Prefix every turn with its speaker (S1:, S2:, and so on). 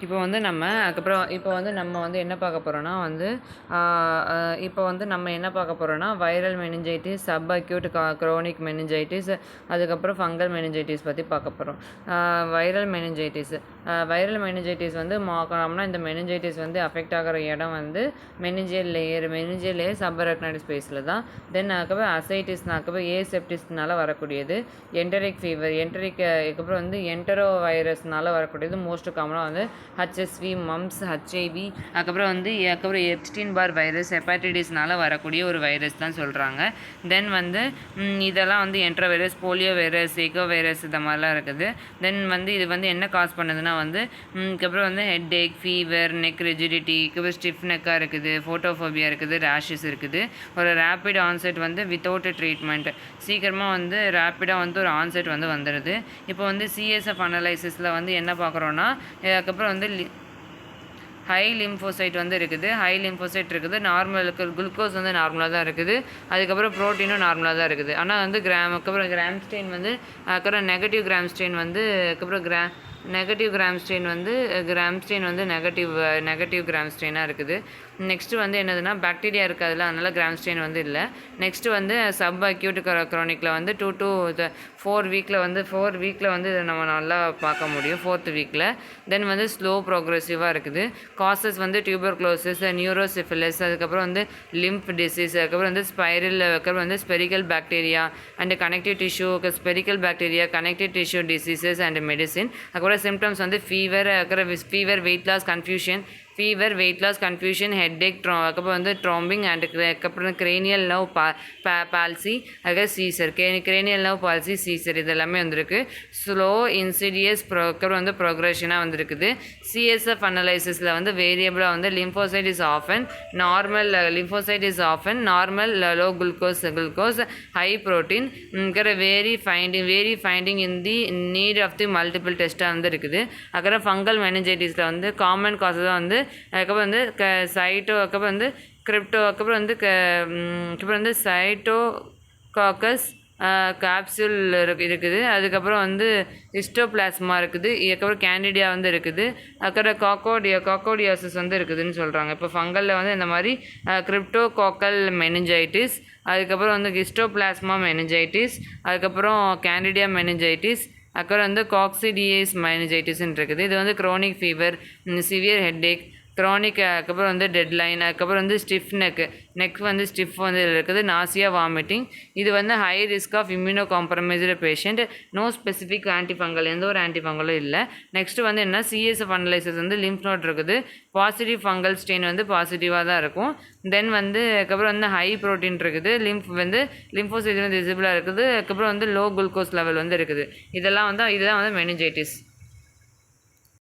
S1: இப்போ வந்து நம்ம அதுக்கப்புறம் இப்போ வந்து நம்ம வந்து என்ன பார்க்க போகிறோன்னா வந்து இப்போ வந்து நம்ம என்ன பார்க்க போகிறோன்னா viral meningitis, sub acute Kronig meningitis, அதுக்கப்புறம் ஃபங்கல் மெனிஞ்சைட்டிஸ் பற்றி பார்க்க போகிறோம். வைரல் மெனிஞ்சைட்டிஸ் வந்து காமனாக இந்த மெனிஞ்சைட்டிஸ் வந்து அஃபெக்ட் ஆகிற இடம் வந்து மெனிஞ்சியல் லேயர் சப்அரக்னாய்டு ஸ்பேஸில் தான். தென் அதுக்கப்புறம் அசைட்டிஸ்னாக்கப்புறம் ஏசெப்டிஸ்னால வரக்கூடியது, என்டரிக் ஃபீவர், அதுக்கப்புறம் வந்து என்டரோ வைரஸ்னால வரக்கூடியது மோஸ்ட் காமனாக வந்து ஹச்எஸ்வி, மம்ஸ், ஹச்ஐவி, அதுக்கப்புறம் எப்ஸ்டீன் பார் வைரஸ், ஹெப்பாட்டிட்டிஸ்னால வரக்கூடிய ஒரு வைரஸ் தான் சொல்கிறாங்க. தென் வந்து இதெல்லாம் வந்து enterovirus, poliovirus, echovirus இந்த மாதிரிலாம் இருக்குது. தென் வந்து இது வந்து என்ன காஸ் பண்ணுதுன்னா வந்து அதுக்கப்புறம் வந்து ஹெட் ஏக், ஃபீவர், நெக் ரிஜிடிட்டி, அதுக்கப்புறம் ஸ்டிஃப் நெக்காக இருக்குது, ஃபோட்டோஃபோபியா இருக்குது, ரேஷஸ் இருக்குது. ஒரு ரேப்பிட் ஆன்செட் வந்து வித்தவுட் ட்ரீட்மெண்ட் சீக்கிரமாக வந்து ரேப்பிடாக வந்து ஒரு ஆன்செட் வந்து வந்துடுது. இப்போ வந்து சிஎஸ்எஃப் அனலைசிஸில் வந்து என்ன பார்க்குறோன்னா, அதுக்கப்புறம் வந்து ஹை லிம்போசைட் வந்து இருக்குது, நார்மலுக்கு குளுக்கோஸ் வந்து நார்மலாக தான் இருக்குது, அதுக்கப்புறம் ப்ரோட்டீனும் நார்மலாக தான் இருக்குது. ஆனால் வந்து அதுக்கப்புறம் கிராம் ஸ்ட்ரெயின் வந்து அதுக்கப்புறம் நெகட்டிவ் கிராம் ஸ்ட்ரெயின் வந்து நெகட்டிவ் கிராம் ஸ்ட்ரெயினாக இருக்குது. நெக்ஸ்ட்டு வந்து என்னதுன்னா பாக்டீரியா இருக்காதுல்ல, அதனால் கிராம் ஸ்ட்ரெயின் வந்து இல்லை. நெக்ஸ்ட்டு வந்து சப் அக்யூட் க்ரானிக்கில் வந்து 2 to 4 வீக்கில் வந்து இதை நம்ம நல்லா பார்க்க முடியும், 4th வீக்கில். தென் வந்து ஸ்லோ ப்ரோக்ரெசிவாக இருக்குது. காசஸ் வந்து டியூபர்குலோசிஸ், நியூரோசிஃபிலிஸ், அதுக்கப்புறம் வந்து லிம்ப் டிசீஸ், அதுக்கப்புறம் வந்து அதுக்கப்புறம் வந்து spherical bacteria and connective tissue, spherical bacteria, connective tissue diseases and medicine. அதுக்கப்புறம் சிம்டம்ஸ் வந்து fever, weight loss, confusion, headache, அதுக்கப்புறம் வந்து ட்ராம்பிங் அண்ட் அதுக்கப்புறம் கிரேனியல் நர்வ் பால்சி, அதுக்கப்புறம் seizure, cranial nerve palsy, seizure இது எல்லாமே வந்திருக்கு. ஸ்லோ இன்சிடியஸ் அப்புறம் வந்து ப்ரோக்ரெஷனாக வந்திருக்குது. சிஎஸ்எஃப் அனலைசிஸில் வந்து வேரியபிளாக வந்து lymphocyte is often normal, low glucose, high protein, very finding in the need of the multiple டெஸ்ட்டாக வந்து இருக்குது. அதுக்கப்புறம் ஃபங்கல் மெனிஞ்சைட்டிஸில் வந்து காமன் காசஸ் வந்து அதுக்கப்புறம் வந்து அதுக்கப்புறம் வந்து கிரிப்டோ, அதுக்கப்புறம் வந்து சைட்டோகாக்கஸ் கேப்சூல் இருக்குது. அதுக்கப்புறம் வந்து ஹிஸ்டோபிளாஸ்மா இருக்குது. அதுக்கப்புறம் கேண்டிடியா வந்து இருக்குது. அதுக்கப்புறம் காக்கோடியாசிஸ் வந்து இருக்குதுன்னு சொல்கிறாங்க. இப்போ ஃபங்கலில் வந்து இந்த மாதிரி கிரிப்டோகாக்கல் மெனிஞ்சைட்டிஸ், அதுக்கப்புறம் வந்து ஹிஸ்டோபிளாஸ்மா மெனிஞ்சைட்டிஸ், அதுக்கப்புறம் கேண்டிடியா மெனிஞ்சைட்டிஸ், அப்புறம் வந்து காக்சிடியஸ் மெனிஞ்சைட்டிஸ்ன்னு இருக்குது. இது வந்து Kronig fever, severe headache, chronic, அதுக்கப்புறம் வந்து டெட்லைன், அதுக்கப்புறம் வந்து ஸ்டிஃப் நெக் வந்து ஸ்டிஃப் வந்து இருக்குது, நாசியா, வாமிட்டிங். இது வந்து high risk of immunocompromised patient, no specific antifungal, எந்த ஒரு ஆன்டிஃபங்கலும் இல்லை. நெக்ஸ்ட்டு வந்து என்ன, சிஎஸ்எஃப் அனலைசிஸ் வந்து லிம்ஃப் நோட் இருக்குது, பாசிட்டிவ் ஃபங்கல் ஸ்டெயின் வந்து பாசிட்டிவாக தான் இருக்கும். தென் வந்து அதுக்கப்புறம் வந்து ஹை ப்ரோட்டீன் இருக்குது, லிம்போசைட் வந்து விசிபிளாக இருக்குது, அதுக்கப்புறம் வந்து லோ குளுக்கோஸ் லெவல் வந்து இருக்குது. இதுதான் வந்து மெனிஞ்சைட்டிஸ்.